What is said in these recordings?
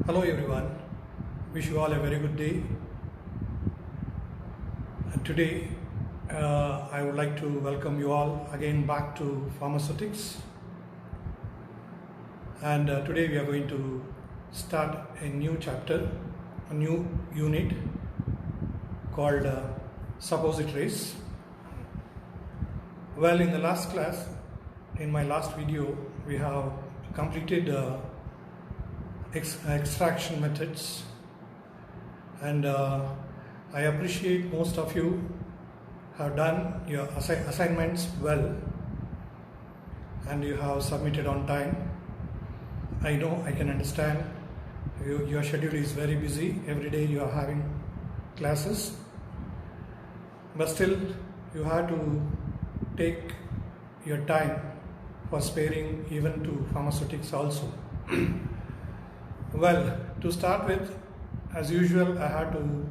Hello everyone, wish you all a very good day. And today I would like to welcome you all again back to pharmaceutics. And today we are going to start a new chapter, a new unit called suppositories. Well, in the last class, in my last video, we have completed extraction methods, and I appreciate most of you have done your assignments well and you have submitted on time. I know, I can understand your schedule is very busy. Every day you are having classes, but still you have to take your time for sparing even to pharmaceutics also. Well, to start with, as usual, I had to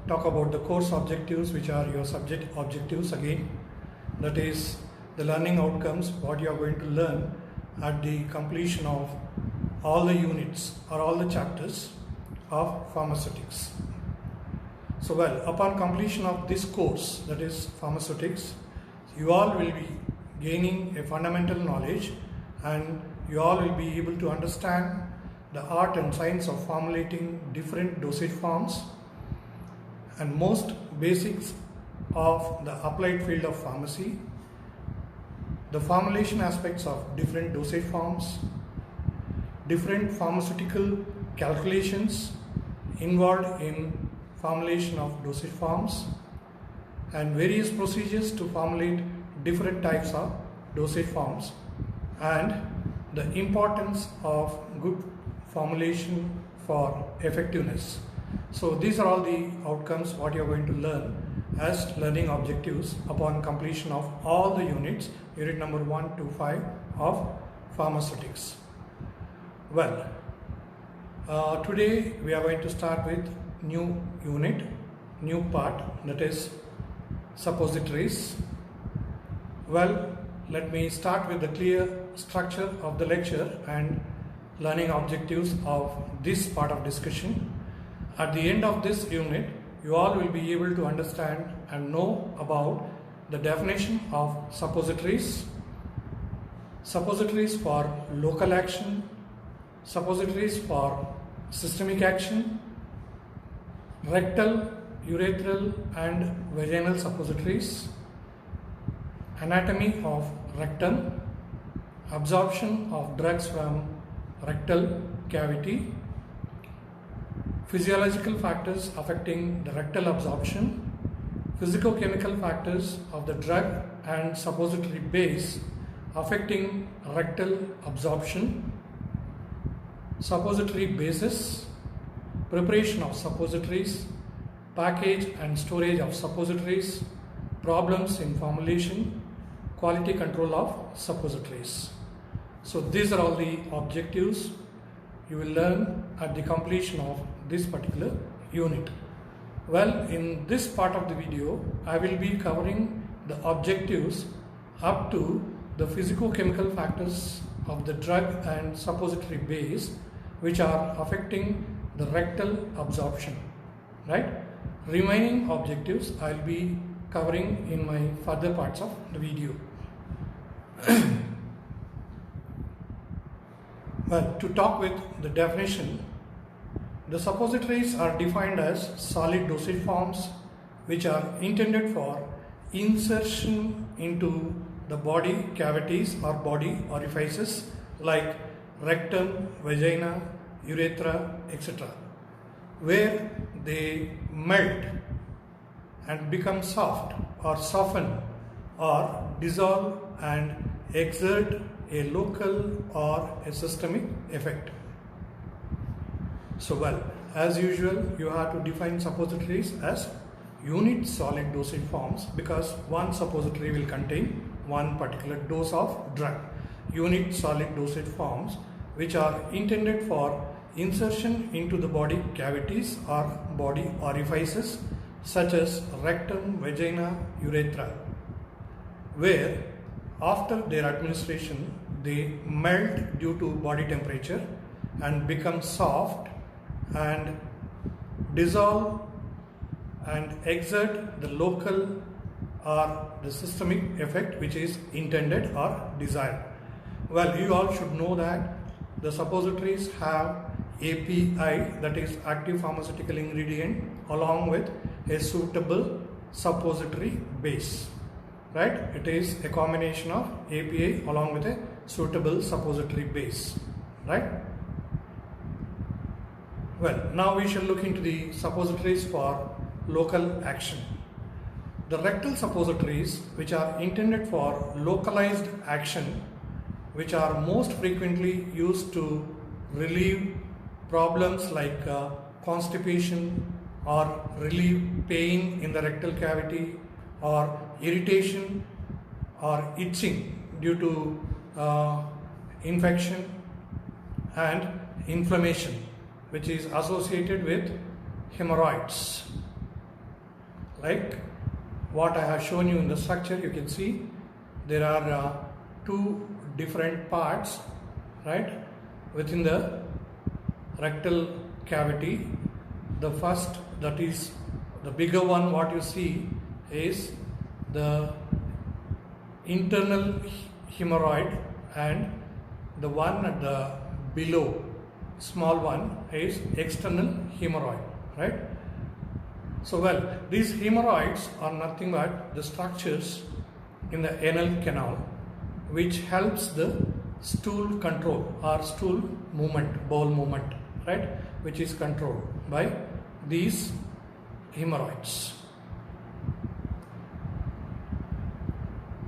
talk about the course objectives, which are your subject objectives again. That is the learning outcomes, what you are going to learn at the completion of all the units or all the chapters of pharmaceutics. So, well, upon completion of this course, that is pharmaceutics, you all will be gaining a fundamental knowledge and you all will be able to understand the art and science of formulating different dosage forms and most basics of the applied field of pharmacy, the formulation aspects of different dosage forms, different pharmaceutical calculations involved in formulation of dosage forms, and various procedures to formulate different types of dosage forms, and the importance of good formulation for effectiveness. So these are all the outcomes what you are going to learn as learning objectives upon completion of all the units, unit number 1 to 5 of pharmaceutics. Well, today we are going to start with new unit, new part, that is suppositories. Well, let me start with the clear structure of the lecture and learning objectives of this part of discussion. At the end of this unit, you all will be able to understand and know about the definition of suppositories, suppositories for local action, suppositories for systemic action, rectal, urethral and vaginal suppositories, anatomy of rectum, absorption of drugs from rectal cavity, physiological factors affecting the rectal absorption, physicochemical factors of the drug and suppository base affecting rectal absorption, suppository bases, preparation of suppositories, package and storage of suppositories, problems in formulation, quality control of suppositories. So these are all the objectives you will learn at the completion of this particular unit. Well, in this part of the video, I will be covering the objectives up to the physicochemical factors of the drug and suppository base which are affecting the rectal absorption, right? Remaining objectives I will be covering in my further parts of the video. Well, to talk with the definition, the suppositories are defined as solid dosage forms which are intended for insertion into the body cavities or body orifices like rectum, vagina, urethra, etc., where they melt and become soft or soften or dissolve and exert a local or a systemic effect. So, well, as usual, you have to define suppositories as unit solid dosage forms because one suppository will contain one particular dose of drug. Unit solid dosage forms which are intended for insertion into the body cavities or body orifices such as rectum, vagina, urethra, where after their administration they melt due to body temperature and become soft and dissolve and exert the local or the systemic effect which is intended or desired. Well, you all should know that the suppositories have API, that is active pharmaceutical ingredient, along with a suitable suppository base, right? It is a combination of API along with a suitable suppository base, right? Well, now we shall look into the suppositories for local action. The rectal suppositories, which are intended for localized action, which are most frequently used to relieve problems like constipation or relieve pain in the rectal cavity or irritation or itching due to infection and inflammation, which is associated with hemorrhoids. Like what I have shown you in the structure, you can see there are two different parts, right, within the rectal cavity. The first, that is the bigger one, what you see is the internal hemorrhoid, and the one at the below, small one, is external hemorrhoid, right? So, well, these hemorrhoids are nothing but the structures in the anal canal which helps the stool control or stool movement, bowel movement, right, which is controlled by these hemorrhoids.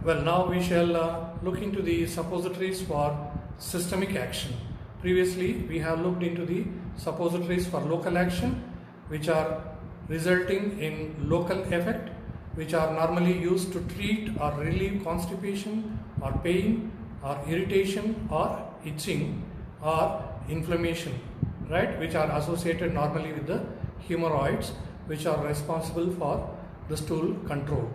Well, now we shall look into the suppositories for systemic action. Previously, we have looked into the suppositories for local action, which are resulting in local effect, which are normally used to treat or relieve constipation or pain or irritation or itching or inflammation, right, which are associated normally with the hemorrhoids, which are responsible for the stool control.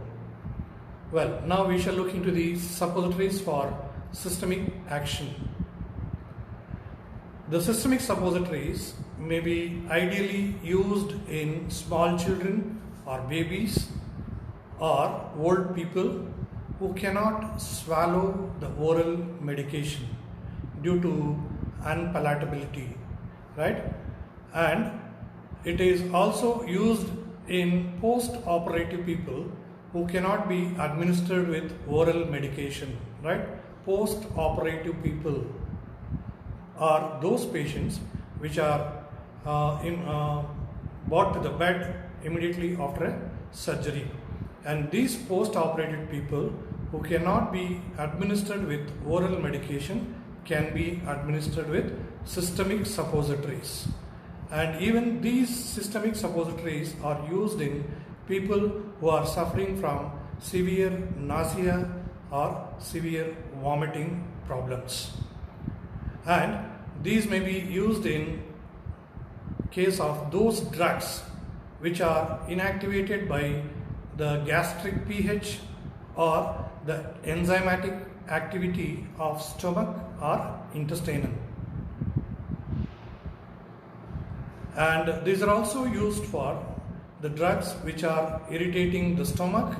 Well, now we shall look into the suppositories for systemic action. The systemic suppositories may be ideally used in small children or babies or old people who cannot swallow the oral medication due to unpalatability, right? And it is also used in post-operative people who cannot be administered with oral medication, right? Post-operative people are those patients which are brought to the bed immediately after a surgery, and these post-operative people who cannot be administered with oral medication can be administered with systemic suppositories. And even these systemic suppositories are used in people who are suffering from severe nausea or severe vomiting problems. And these may be used in case of those drugs which are inactivated by the gastric pH or the enzymatic activity of stomach or intestine. And these are also used for the drugs which are irritating the stomach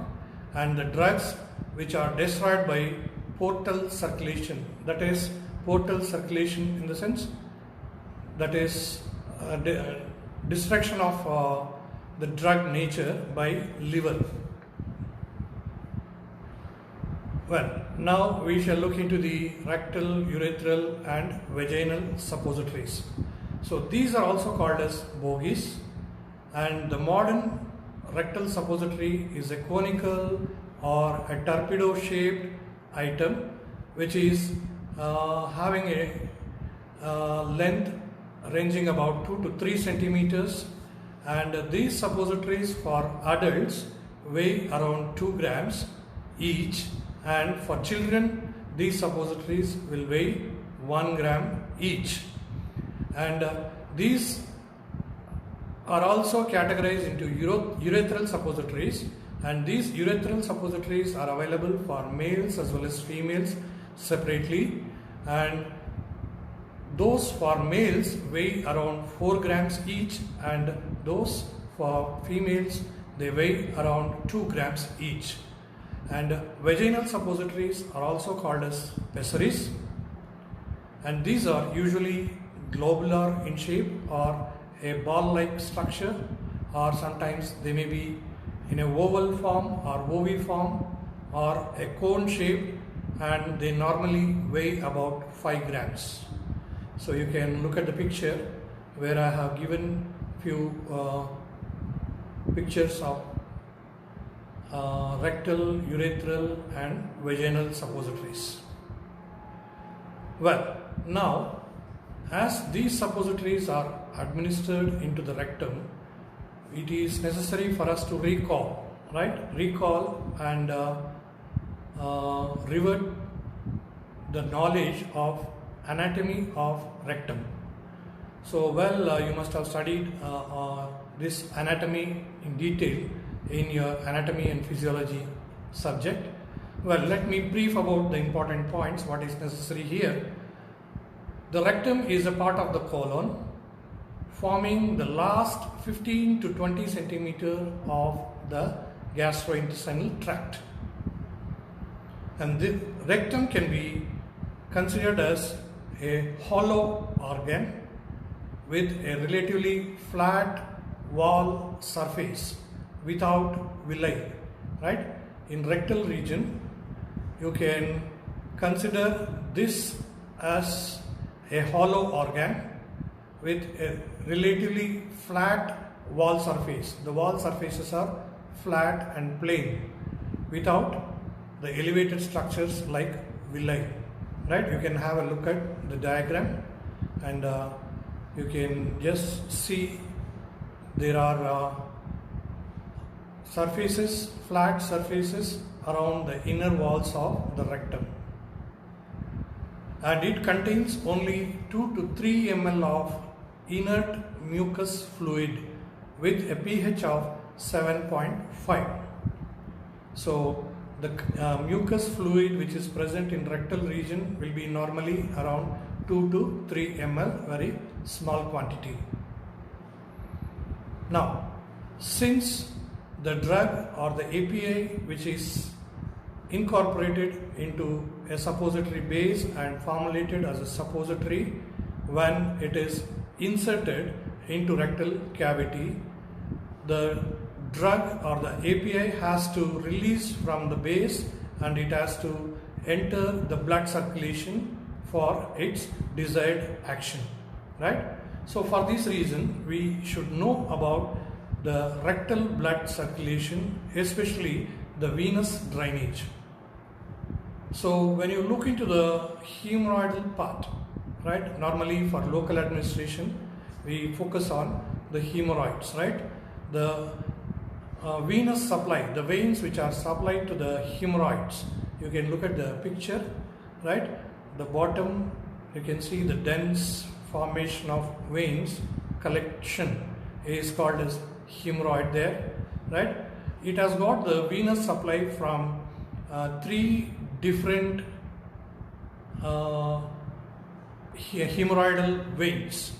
and the drugs which are destroyed by portal circulation. That is, portal circulation in the sense that is destruction of the drug nature by liver. Well, now we shall look into the rectal, urethral and vaginal suppositories. So these are also called as bogies, and the modern rectal suppository is a conical or a torpedo shaped item which is having a length ranging about 2 to 3 centimeters, and these suppositories for adults weigh around 2 grams each, and for children these suppositories will weigh 1 gram each. And these are also categorized into urethral suppositories, and these urethral suppositories are available for males as well as females separately, and those for males weigh around 4 grams each, and those for females they weigh around 2 grams each. And vaginal suppositories are also called as pessaries, and these are usually globular in shape or a ball-like structure, or sometimes they may be in a oval form or oviform or a cone shape, and they normally weigh about 5 grams. So you can look at the picture where I have given few pictures of rectal, urethral and vaginal suppositories. Well, now as these suppositories are administered into the rectum, it is necessary for us to recall and revert the knowledge of anatomy of rectum. So you must have studied this anatomy in detail in your anatomy and physiology subject. Well, let me brief about the important points, what is necessary here. The rectum is a part of the colon, forming the last 15 to 20 centimeter of the gastrointestinal tract. And the rectum can be considered as a hollow organ with a relatively flat wall surface without villi, right? In rectal region, you can consider this as a hollow organ with a relatively flat wall surface. The wall surfaces are flat and plain without the elevated structures like villi, right? You can have a look at the diagram, and you can just see there are surfaces, flat surfaces around the inner walls of the rectum, and it contains only 2 to 3 ml of inert mucus fluid with a pH of 7.5. So the mucus fluid which is present in rectal region will be normally around 2 to 3 ml, very small quantity. Now, since the drug or the API which is incorporated into a suppository base and formulated as a suppository, when it is inserted into rectal cavity, the drug or the API has to release from the base and it has to enter the blood circulation for its desired action, right? So for this reason, we should know about the rectal blood circulation, especially the venous drainage. So when you look into the hemorrhoidal part, right, normally for local administration, we focus on the hemorrhoids, right? The venous supply, the veins which are supplied to the hemorrhoids, you can look at the picture, right? The bottom, you can see the dense formation of veins collection is called as hemorrhoid there, right? It has got the venous supply from 3 different hemorrhoidal veins.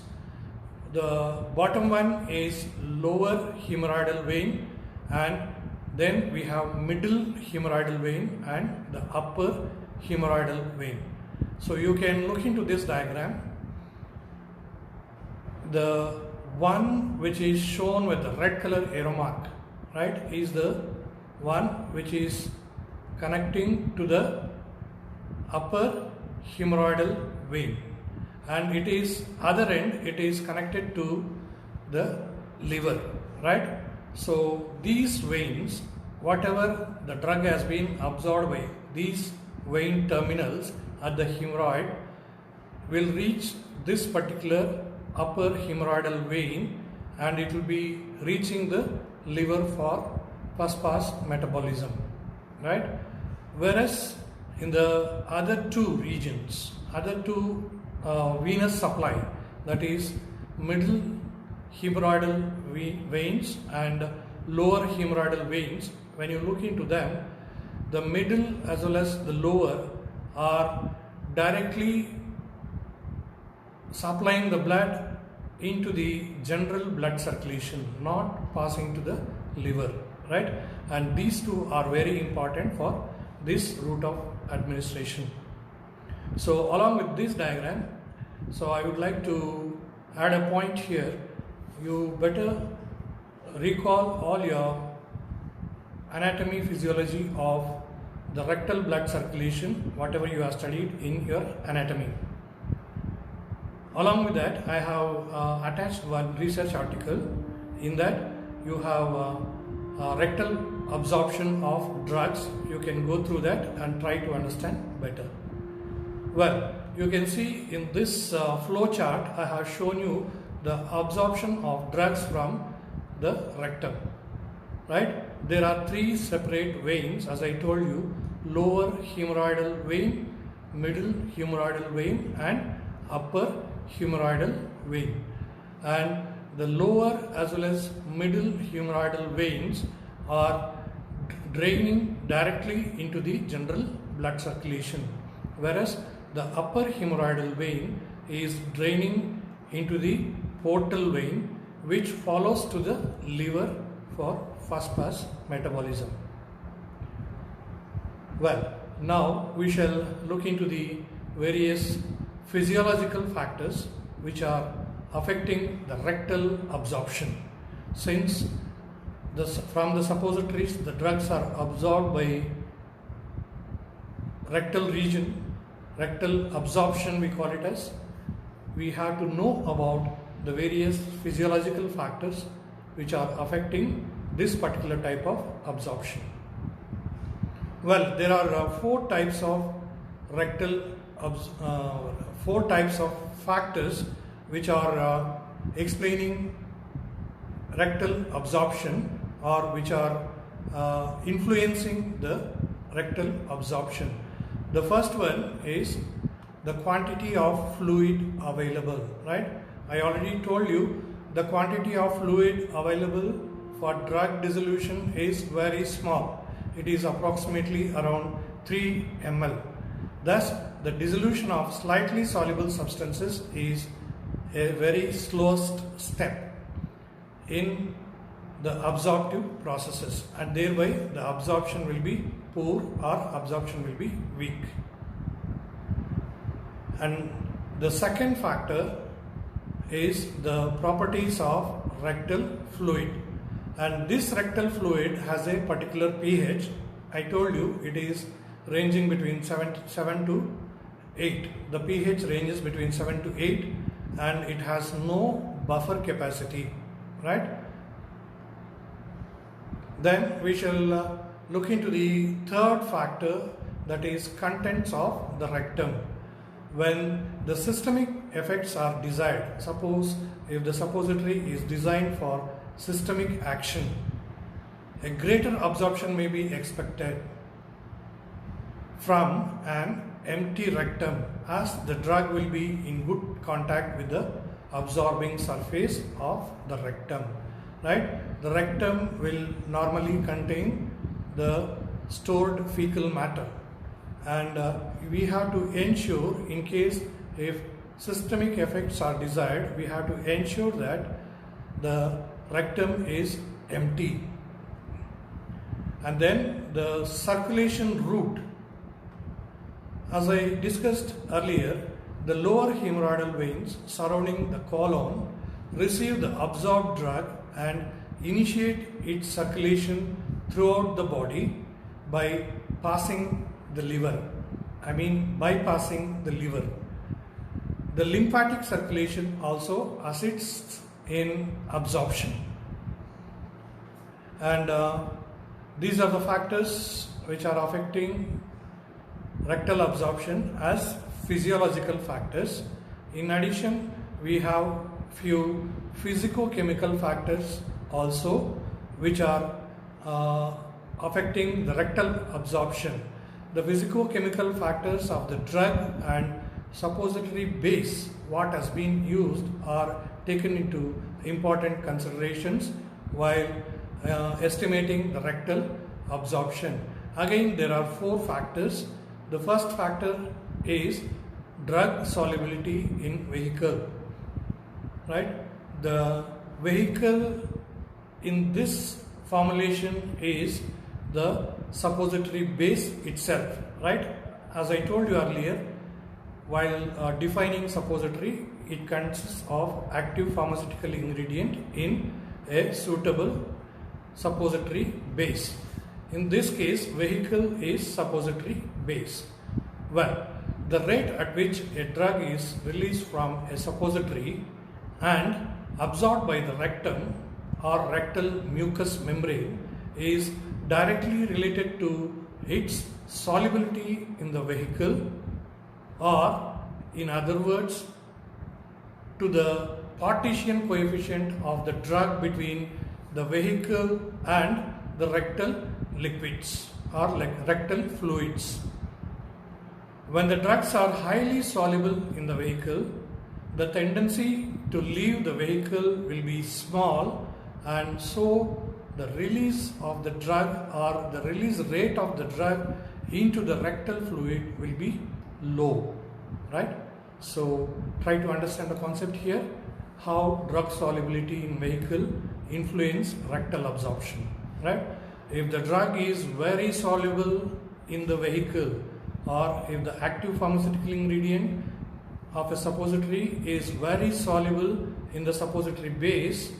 The bottom one is lower hemorrhoidal vein, and then we have middle hemorrhoidal vein and the upper hemorrhoidal vein. So you can look into this diagram. The one which is shown with the red color arrow mark, right, is the one which is connecting to the upper hemorrhoidal vein, and it is other end, it is connected to the liver, right? So these veins, whatever the drug has been absorbed by these vein terminals at the hemorrhoid, will reach this particular upper hemorrhoidal vein, and it will be reaching the liver for first pass metabolism, right? Whereas in the other 2 regions, other 2 venous supply, that is middle hemorrhoidal veins and lower hemorrhoidal veins, when you look into them, the middle as well as the lower are directly supplying the blood into the general blood circulation, not passing to the liver, right? And these two are very important for this route of administration. So along with this diagram, so I would like to add a point here. You better recall all your anatomy, physiology of the rectal blood circulation, whatever you have studied in your anatomy. Along with that, I have attached one research article. In that, you have rectal absorption of drugs. You can go through that and try to understand better. Well, you can see in this flow chart, I have shown you the absorption of drugs from the rectum, right? There are three separate veins, as I told you: lower hemorrhoidal vein, middle hemorrhoidal vein, and upper hemorrhoidal vein. And the lower as well as middle hemorrhoidal veins are draining directly into the general blood circulation, whereas the upper hemorrhoidal vein is draining into the portal vein, which follows to the liver for first pass metabolism. Well, now we shall look into the various physiological factors which are affecting the rectal absorption. Since from the suppositories the drugs are absorbed by rectal region, rectal absorption we call it as, we have to know about the various physiological factors which are affecting this particular type of absorption. Well, there are four types of factors which are explaining rectal absorption, or which are influencing the rectal absorption. The first one is the quantity of fluid available, right? I already told you the quantity of fluid available for drug dissolution is very small. It is approximately around 3 ml. Thus, the dissolution of slightly soluble substances is a very slowest step in the absorptive processes, and thereby the absorption will be poor or absorption will be weak. And the second factor is the properties of rectal fluid, and this rectal fluid has a particular pH. I told you it is ranging between 7 to 8. The pH ranges between 7 to 8, and it has no buffer capacity, right? Then we shall look into the third factor, that is contents of the rectum. When the systemic effects are desired, suppose if the suppository is designed for systemic action, a greater absorption may be expected from an empty rectum, as the drug will be in good contact with the absorbing surface of the rectum, right? The rectum will normally contain the stored fecal matter, and we have to ensure, in case if systemic effects are desired, we have to ensure that the rectum is empty. And then the circulation route. As I discussed earlier, the lower hemorrhoidal veins surrounding the colon receive the absorbed drug and initiate its circulation throughout the body by passing the liver. Bypassing the liver. The lymphatic circulation also assists in absorption. And these are the factors which are affecting rectal absorption as physiological factors. In addition, we have few physicochemical factors also which are affecting the rectal absorption. The physicochemical factors of the drug and suppository base what has been used are taken into important considerations while estimating the rectal absorption. Again, there are four factors. The first factor is drug solubility in vehicle, right? The vehicle in this formulation is the suppository base itself, right? As I told you earlier, while defining suppository, it consists of active pharmaceutical ingredient in a suitable suppository base. In this case, vehicle is suppository base. Well, the rate at which a drug is released from a suppository and absorbed by the rectum or rectal mucous membrane is directly related to its solubility in the vehicle, or in other words, to the partition coefficient of the drug between the vehicle and the rectal liquids or like rectal fluids. When the drugs are highly soluble in the vehicle, the tendency to leave the vehicle will be small, and so the release of the drug or the release rate of the drug into the rectal fluid will be low, right? So try to understand the concept here, how drug solubility in vehicle influence rectal absorption, right? If the drug is very soluble in the vehicle, or if the active pharmaceutical ingredient of a suppository is very soluble in the suppository base,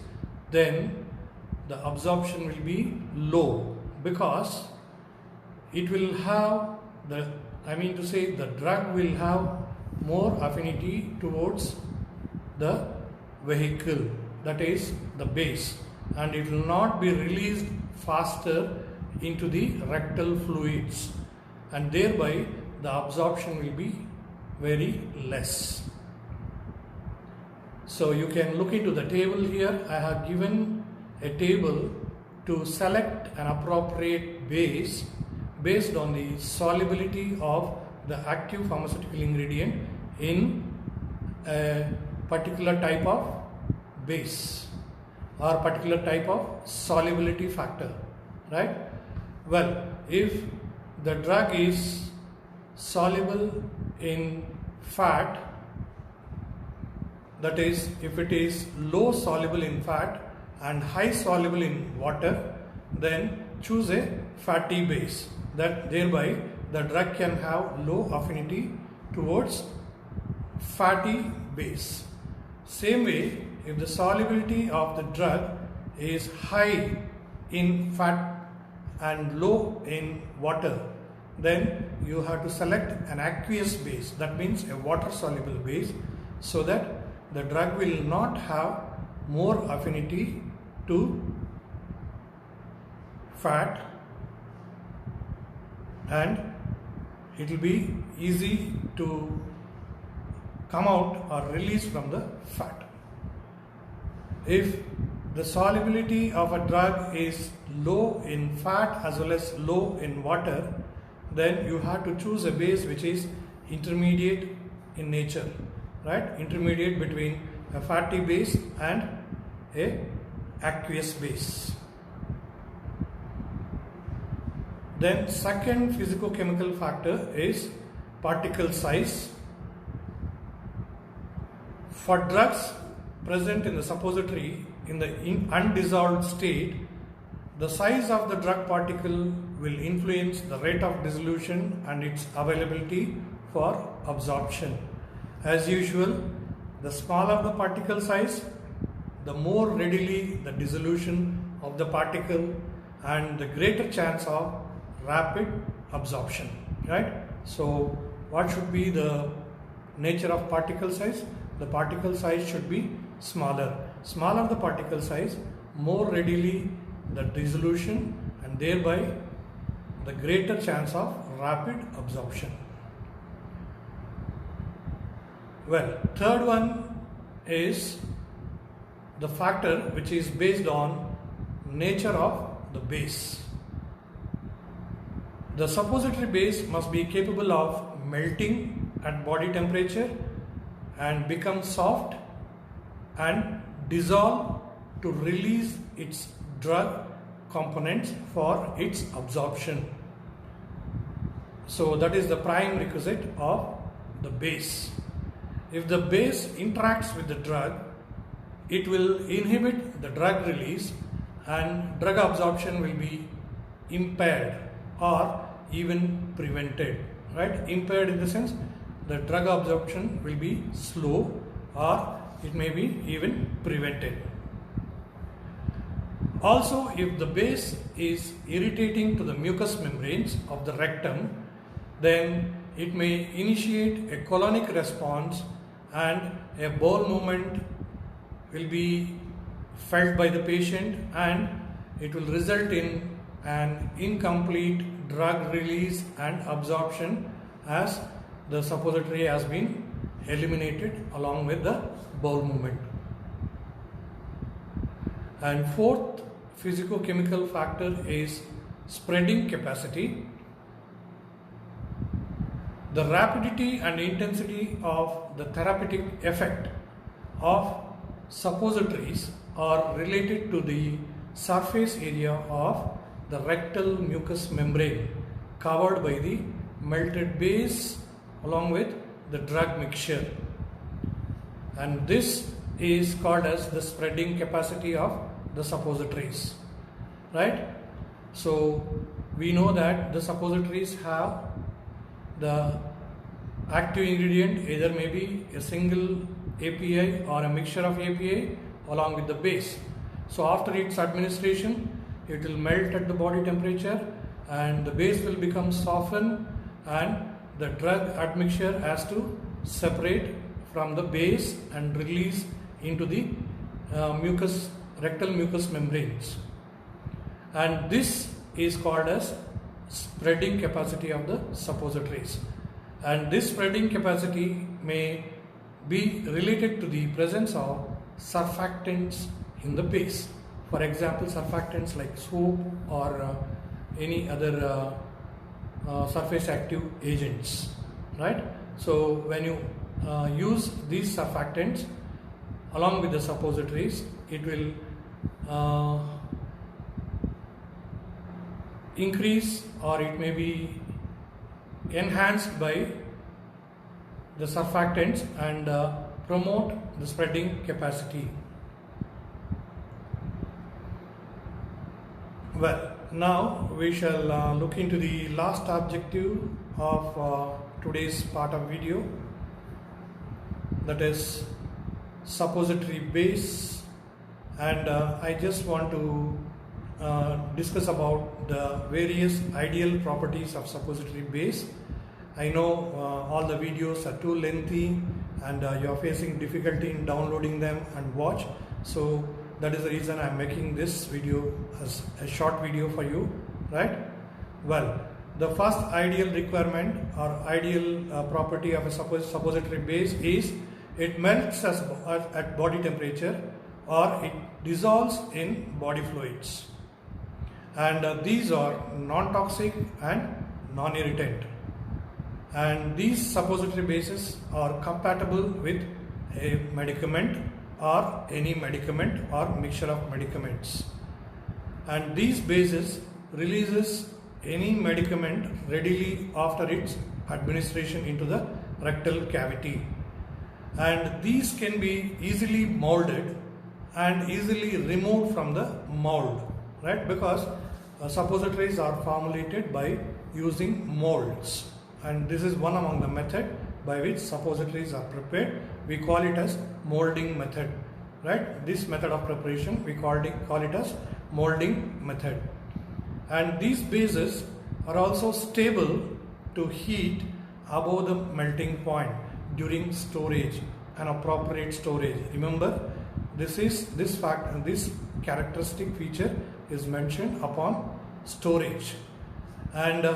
then the absorption will be low, because it will have the drug will have more affinity towards the vehicle, that is the base, and it will not be released faster into the rectal fluids, and thereby the absorption will be very less. So you can look into the table here. I have given a table to select an appropriate base based on the solubility of the active pharmaceutical ingredient in a particular type of base or particular type of solubility factor, right? Well, if the drug is soluble in fat, that is, if it is low soluble in fat and high soluble in water, then choose a fatty base, that thereby the drug can have low affinity towards fatty base. Same way, if the solubility of the drug is high in fat and low in water, then you have to select an aqueous base, that means a water soluble base, so that the drug will not have more affinity to fat and it will be easy to come out or release from the fat. If the solubility of a drug is low in fat as well as low in water, then you have to choose a base which is intermediate in nature, right? Intermediate between a fatty base and a aqueous base. Then second physicochemical factor is particle size. For drugs present in the suppository in the undissolved state, the size of the drug particle will influence the rate of dissolution and its availability for absorption. As usual, the smaller the particle size, the more readily the dissolution of the particle and the greater chance of rapid absorption, right? So what should be the nature of particle size? The particle size should be smaller. Smaller the particle size, more readily the dissolution and thereby the greater chance of rapid absorption. Well, third one is the factor which is based on nature of the base. The suppository base must be capable of melting at body temperature and become soft and dissolve to release its drug components for its absorption. So that is the prime requisite of the base. If the base interacts with the drug, it will inhibit the drug release and drug absorption will be impaired or even prevented, right? Impaired in the sense the drug absorption will be slow or it may be even prevented. Also, if the base is irritating to the mucous membranes of the rectum, then it may initiate a colonic response and a bowel movement will be felt by the patient and it will result in an incomplete drug release and absorption as the suppository has been eliminated along with the bowel movement. And fourth physicochemical factor is spreading capacity. The rapidity and intensity of the therapeutic effect of suppositories are related to the surface area of the rectal mucous membrane covered by the melted base along with the drug mixture, and this is called as the spreading capacity of the suppositories, right? So we know that the suppositories have the active ingredient, either maybe a single API or a mixture of API along with the base. So after its administration, it will melt at the body temperature and the base will become softened and the drug admixture has to separate from the base and release into the rectal mucous membranes, and this is called as spreading capacity of the suppositories. And this spreading capacity may be related to the presence of surfactants in the base. For example, surfactants like soap or any other surface active agents, right? So when you use these surfactants along with the suppositories, it will increase or it may be enhanced by the surfactants and promote the spreading capacity. Well, now we shall look into the last objective of today's part of video, that is suppository base, and I just want to discuss about the various ideal properties of suppository base. I know all the videos are too lengthy and you are facing difficulty in downloading them and watch, so that is the reason I am making this video as a short video for you, right? Well, the first ideal requirement or ideal property of a suppository base is it melts at body temperature or it dissolves in body fluids, and these are non-toxic and non-irritant, and these suppository bases are compatible with a medicament or any medicament or mixture of medicaments, and these bases releases any medicament readily after its administration into the rectal cavity, and these can be easily molded and easily removed from the mold, right? Because suppositories are formulated by using molds, and this is one among the method by which suppositories are prepared. We call it as molding method, right? This method of preparation we call it as molding method, and these bases are also stable to heat above the melting point during storage and appropriate storage. Remember, this characteristic feature is mentioned upon storage, and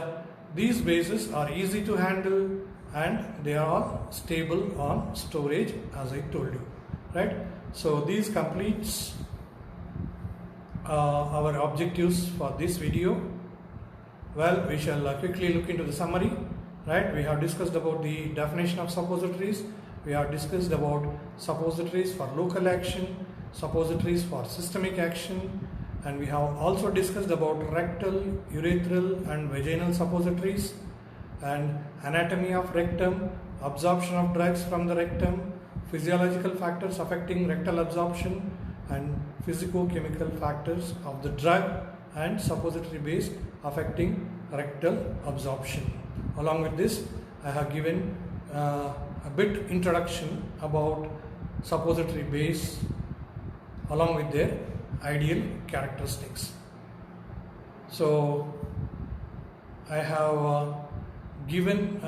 these bases are easy to handle and they are all stable on storage, as I told you, right? So these completes our objectives for this video. Well, we shall quickly look into the summary, right? We have discussed about the definition of suppositories. We have discussed about suppositories for local action, suppositories for systemic action, and we have also discussed about rectal, urethral and vaginal suppositories, and anatomy of rectum absorption of drugs from the rectum, physiological factors affecting rectal absorption, and physicochemical factors of the drug and suppository base affecting rectal absorption. Along with this, I have given a bit introduction about suppository base along with their ideal characteristics. So I have given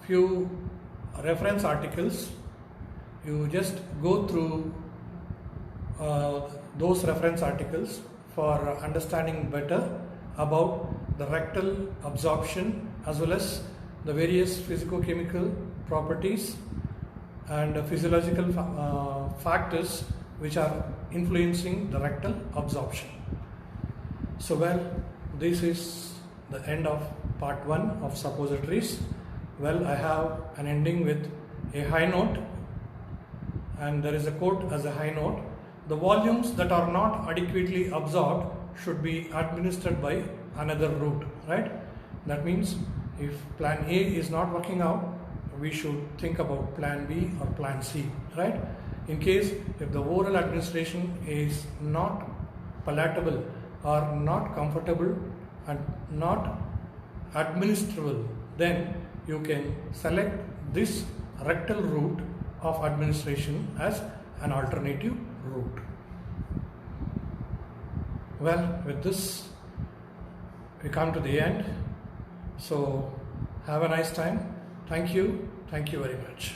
few reference articles. You just go through those reference articles for understanding better about the rectal absorption as well as the various physicochemical properties and physiological factors which are influencing the rectal absorption. So this is the end of part 1 of suppositories. I have an ending with a high note, and there is a quote as a high note: the volumes that are not adequately absorbed should be administered by another route, right? That means if plan A is not working out, we should think about plan B or plan C, right? In case if the oral administration is not palatable or not comfortable and not administrable, then you can select this rectal route of administration as an alternative route. With this we come to the end. So have a nice time. Thank you very much.